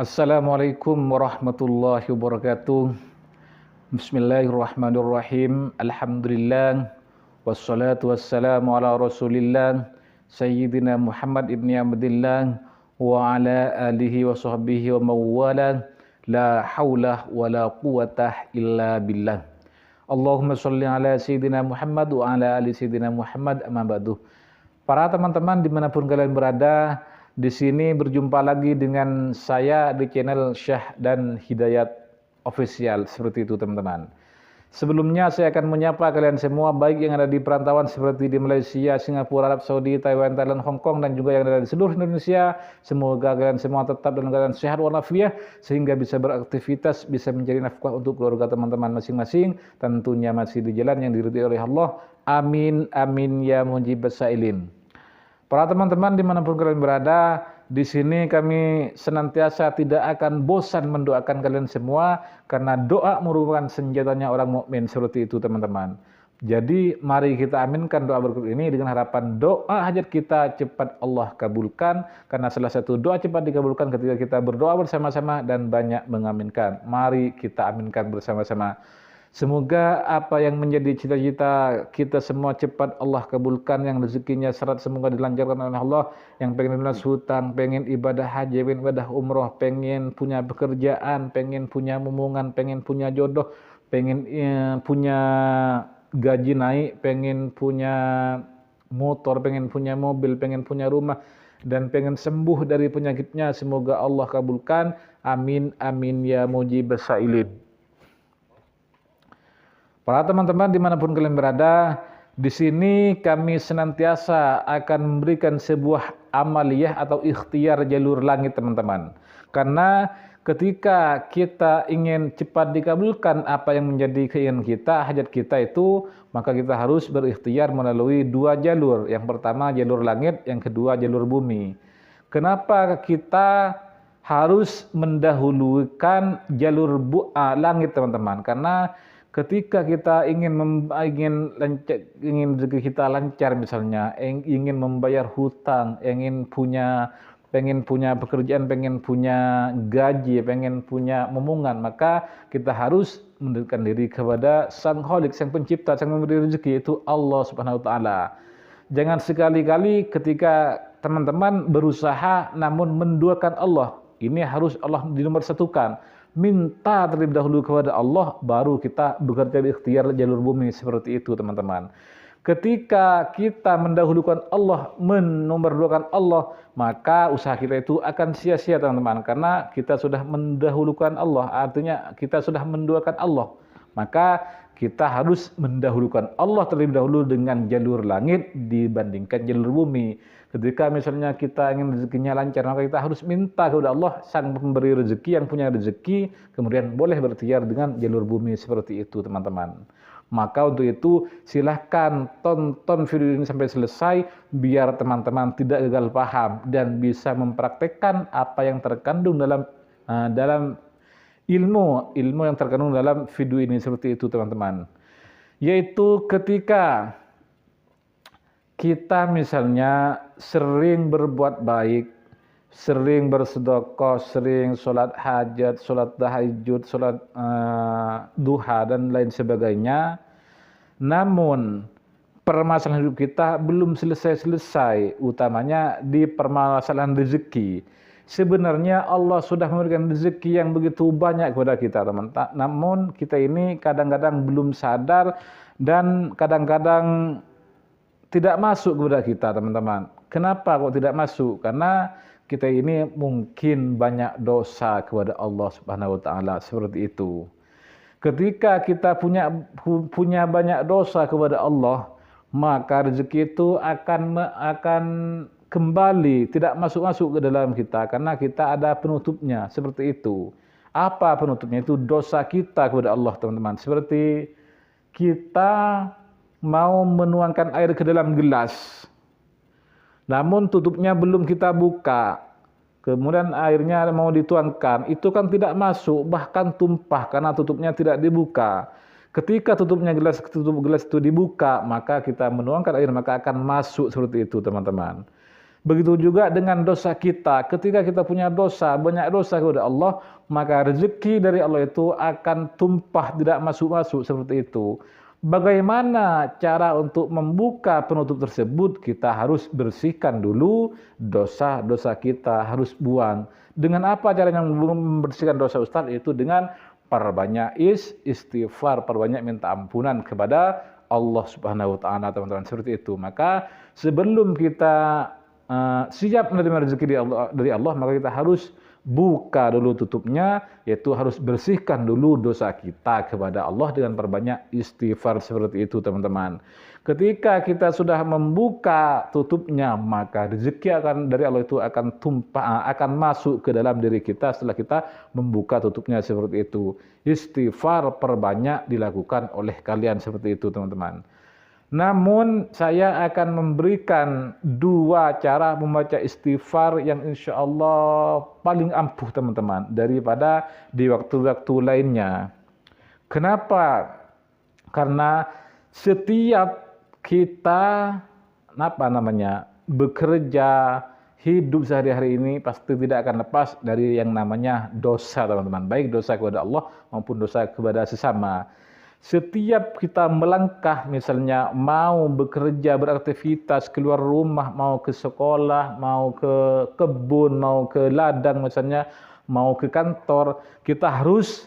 Assalamualaikum warahmatullahi wabarakatuh. Bismillahirrahmanirrahim. Alhamdulillah. Wassalatu wassalamu ala rasulillah Sayyidina Muhammad ibni Abdillah wa ala alihi wa sahbihi wa mawala. La hawla wa la quwata illa billah. Allahumma salli ala Sayyidina Muhammad wa ala ali Sayyidina Muhammad, amma ba'du. Para teman-teman dimanapun kalian berada, di sini berjumpa lagi dengan saya di channel Syah dan Hidayat Official, seperti itu teman-teman. Sebelumnya saya akan menyapa kalian semua, baik yang ada di perantauan seperti di Malaysia, Singapura, Arab Saudi, Taiwan, Thailand, Hong Kong, dan juga yang ada di seluruh Indonesia. Semoga kalian semua tetap dalam keadaan sehat walafiat, sehingga bisa beraktivitas, bisa mencari nafkah untuk keluarga teman-teman masing-masing, tentunya masih di jalan yang diridhoi oleh Allah. Amin, amin ya mujibas sailin. Para teman-teman dimanapun kalian berada, di sini kami senantiasa tidak akan bosan mendoakan kalian semua, karena doa merupakan senjatanya orang mukmin, seperti itu teman-teman. Jadi mari kita aminkan doa berikut ini dengan harapan doa hajat kita cepat Allah kabulkan, karena salah satu doa cepat dikabulkan ketika kita berdoa bersama-sama dan banyak mengaminkan. Mari kita aminkan bersama-sama. Semoga apa yang menjadi cita-cita kita semua cepat Allah kabulkan, yang rezekinya syarat semoga dilancarkan oleh Allah, yang pengen lunas hutang, pengen ibadah haji, pengen ibadah umroh, pengen punya pekerjaan, pengen punya momongan, pengen punya jodoh, pengen punya gaji naik, pengen punya motor, pengen punya mobil, pengen punya rumah, dan pengen sembuh dari penyakitnya. Semoga Allah kabulkan. Amin, amin ya mujibas sailin. Para teman-teman dimanapun kalian berada, di sini kami senantiasa akan memberikan sebuah amaliyah atau ikhtiar jalur langit teman-teman. Karena ketika kita ingin cepat dikabulkan apa yang menjadi keinginan kita, hajat kita itu, maka kita harus berikhtiar melalui dua jalur. Yang pertama jalur langit, yang kedua jalur bumi. Kenapa kita harus mendahulukan jalur langit teman-teman? Karena ketika kita ingin rezeki kita lancar, misalnya ingin membayar hutang, pengen punya pekerjaan, pengen punya gaji, pengen punya momongan, maka kita harus mendekatkan diri kepada Sang Khalik, Sang Pencipta, Sang Memberi rezeki, itu Allah Subhanahu wa taala. Jangan sekali-kali ketika teman-teman berusaha namun menduakan Allah, ini harus Allah dinomorsatukan. Minta terlebih dahulu kepada Allah, baru kita bekerja di ikhtiar jalur bumi, seperti itu teman-teman. Ketika kita mendahulukan Allah, menomorduakan Allah, maka usaha kita itu akan sia-sia teman-teman, karena kita sudah mendahulukan Allah, artinya kita sudah menduakan Allah. Maka kita harus mendahulukan Allah terlebih dahulu dengan jalur langit dibandingkan jalur bumi. Ketika misalnya kita ingin rezekinya lancar, maka kita harus minta kepada Allah, Sang Pemberi rezeki, yang punya rezeki, kemudian boleh berikhtiar dengan jalur bumi, seperti itu teman-teman. Maka untuk itu silahkan tonton video ini sampai selesai, biar teman-teman tidak gagal paham dan bisa mempraktekkan apa yang terkandung dalam ilmu yang terkandung dalam video ini, seperti itu teman-teman. Yaitu ketika kita misalnya sering berbuat baik, sering bersedekah, sering sholat hajat, sholat tahajud, sholat duha, dan lain sebagainya, namun permasalahan hidup kita belum selesai-selesai, utamanya di permasalahan rezeki. Sebenarnya Allah sudah memberikan rezeki yang begitu banyak kepada kita, teman-teman. Namun kita ini kadang-kadang belum sadar dan kadang-kadang tidak masuk kepada kita, teman-teman. Kenapa kok tidak masuk? Karena kita ini mungkin banyak dosa kepada Allah Subhanahu wa taala, seperti itu. Ketika kita punya banyak dosa kepada Allah, maka rezeki itu akan kembali tidak masuk ke dalam kita, karena kita ada penutupnya, seperti itu. Apa penutupnya? Itu dosa kita kepada Allah, teman-teman. Seperti kita mau menuangkan air ke dalam gelas, namun tutupnya belum kita buka, kemudian airnya mau dituangkan, itu kan tidak masuk, bahkan tumpah karena tutupnya tidak dibuka. Ketika tutup gelas itu dibuka, maka kita menuangkan air, maka akan masuk, seperti itu teman-teman. Begitu juga dengan dosa kita. Ketika kita punya dosa, banyak dosa kepada Allah, maka rezeki dari Allah itu akan tumpah, tidak masuk-masuk seperti itu. Bagaimana cara untuk membuka penutup tersebut? Kita harus bersihkan dulu dosa-dosa kita, harus buang. Dengan apa caranya membersihkan dosa, Ustaz? Itu dengan perbanyak istighfar, perbanyak minta ampunan kepada Allah Subhanahu wa taala, teman-teman. Seperti itu. Maka sebelum kita siap menerima rezeki dari Allah, maka kita harus buka dulu tutupnya, yaitu harus bersihkan dulu dosa kita kepada Allah dengan perbanyak istighfar seperti itu, teman-teman. Ketika kita sudah membuka tutupnya, maka rezeki dari Allah itu akan tumpah, akan masuk ke dalam diri kita setelah kita membuka tutupnya seperti itu. Istighfar perbanyak dilakukan oleh kalian seperti itu, teman-teman. Namun saya akan memberikan 2 cara membaca istighfar yang insya Allah paling ampuh, teman-teman, daripada di waktu-waktu lainnya. Kenapa? Karena setiap kita bekerja, hidup sehari-hari ini pasti tidak akan lepas dari yang namanya dosa, teman-teman. Baik dosa kepada Allah maupun dosa kepada sesama. Setiap kita melangkah, misalnya mau bekerja, beraktivitas, keluar rumah, mau ke sekolah, mau ke kebun, mau ke ladang misalnya, mau ke kantor, kita harus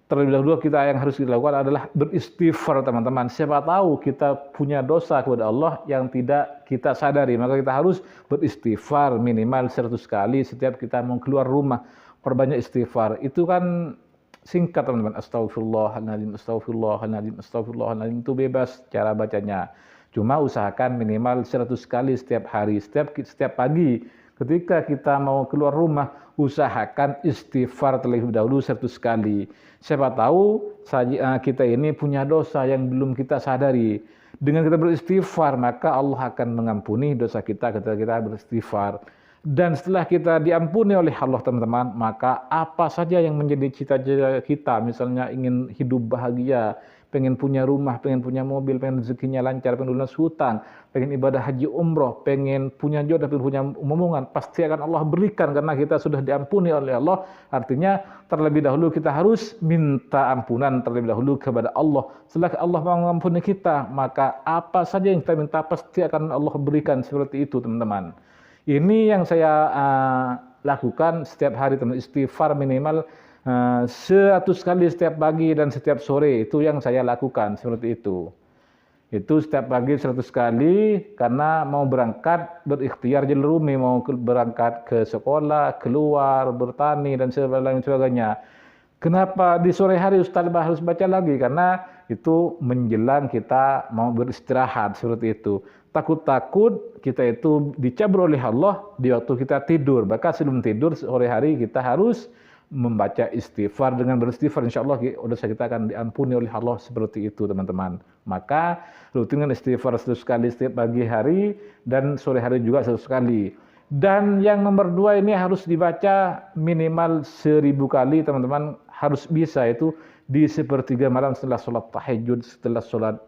terlebih dahulu yang harus kita lakukan adalah beristighfar, teman-teman. Siapa tahu kita punya dosa kepada Allah yang tidak kita sadari, maka kita harus beristighfar minimal 100 kali setiap kita mau keluar rumah. Perbanyak istighfar. Itu kan singkat, teman-teman. Astagfirullahaladzim, astagfirullahaladzim, astagfirullahaladzim, itu bebas cara bacanya. Cuma usahakan minimal 100 kali setiap hari, setiap pagi. Ketika kita mau keluar rumah, usahakan istighfar terlebih dahulu 100 kali. Siapa tahu kita ini punya dosa yang belum kita sadari. Dengan kita beristighfar, maka Allah akan mengampuni dosa kita ketika kita beristighfar. Dan setelah kita diampuni oleh Allah, teman-teman, maka apa saja yang menjadi cita-cita kita, misalnya ingin hidup bahagia, pengen punya rumah, pengen punya mobil, pengen rezekinya lancar, pengen lunas hutang, pengen ibadah haji umroh, pengen punya jodoh, pengen punya momongan, pasti akan Allah berikan karena kita sudah diampuni oleh Allah. Artinya terlebih dahulu kita harus minta ampunan terlebih dahulu kepada Allah. Setelah Allah mengampuni kita, maka apa saja yang kita minta pasti akan Allah berikan. Seperti itu, teman-teman. Ini yang saya lakukan setiap hari, teman. Istighfar minimal 100 kali setiap pagi dan setiap sore. Itu yang saya lakukan seperti itu. Itu setiap pagi 100 kali karena mau berangkat berikhtiar jalur rumi, mau berangkat ke sekolah, keluar, bertani dan sebagainya. Kenapa di sore hari Ustaz harus baca lagi? Karena itu menjelang kita mau beristirahat seperti itu. Takut-takut kita itu dicabut oleh Allah di waktu kita tidur. Maka sebelum tidur sore hari kita harus membaca istighfar. Dengan beristighfar insya Allah dosa kita akan diampuni oleh Allah seperti itu, teman-teman. Maka rutinkan istighfar 100 kali setiap pagi hari dan sore hari juga 100 kali. Dan yang nomor 2 ini harus dibaca minimal 1000 kali, teman-teman. Harus bisa itu di sepertiga malam setelah sholat tahajud, setelah sholat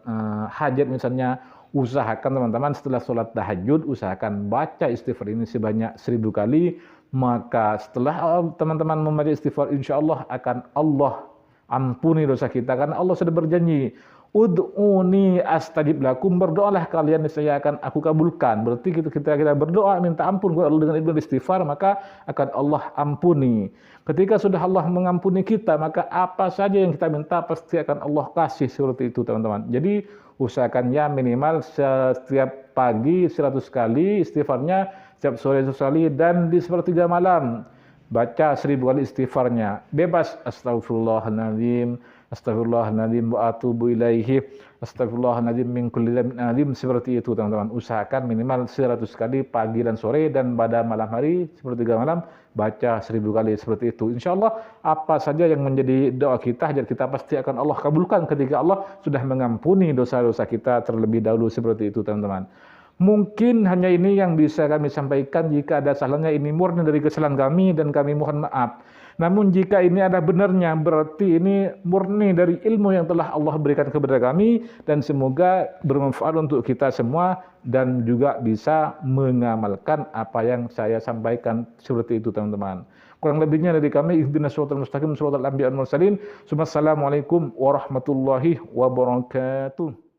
hajat misalnya. Usahakan, teman-teman, setelah sholat tahajud usahakan baca istighfar ini sebanyak 1000 kali. Maka setelah teman-teman membaca istighfar, insya Allah akan Allah ampuni dosa kita. Karena Allah sudah berjanji, ud'uni astajib lakum, berdoalah kalian saya akan aku kabulkan. Berarti kita berdoa minta ampun kepada Allah dengan istighfar, maka akan Allah ampuni. Ketika sudah Allah mengampuni kita, maka apa saja yang kita minta pasti akan Allah kasih. Seperti itu, teman-teman. Jadi usahakan ya minimal setiap pagi 100 kali istighfarnya, setiap sore 100 kali, dan di sepertiga malam baca 1000 kali istighfarnya. Bebas. Astagfirullahaladzim, astagfirullahaladzim wa atubu ilaihi, astagfirullahaladzim min kulli dzambin. Seperti itu, teman-teman. Usahakan minimal 100 kali pagi dan sore, dan pada malam hari sepertiga malam baca 1000 kali seperti itu. Insya Allah apa saja yang menjadi doa kita, hajat kita pasti akan Allah kabulkan ketika Allah sudah mengampuni dosa-dosa kita terlebih dahulu. Seperti itu, teman-teman. Mungkin hanya ini yang bisa kami sampaikan. Jika ada salahnya, ini murni dari kesalahan kami dan kami mohon maaf. Namun jika ini ada benarnya, berarti ini murni dari ilmu yang telah Allah berikan kepada kami, dan semoga bermanfaat untuk kita semua dan juga bisa mengamalkan apa yang saya sampaikan seperti itu teman-teman. Kurang lebihnya dari kami, ihdinas shiratal mustaqim, shiratal anbiya wal mursalin. Assalamualaikum warahmatullahi wabarakatuh.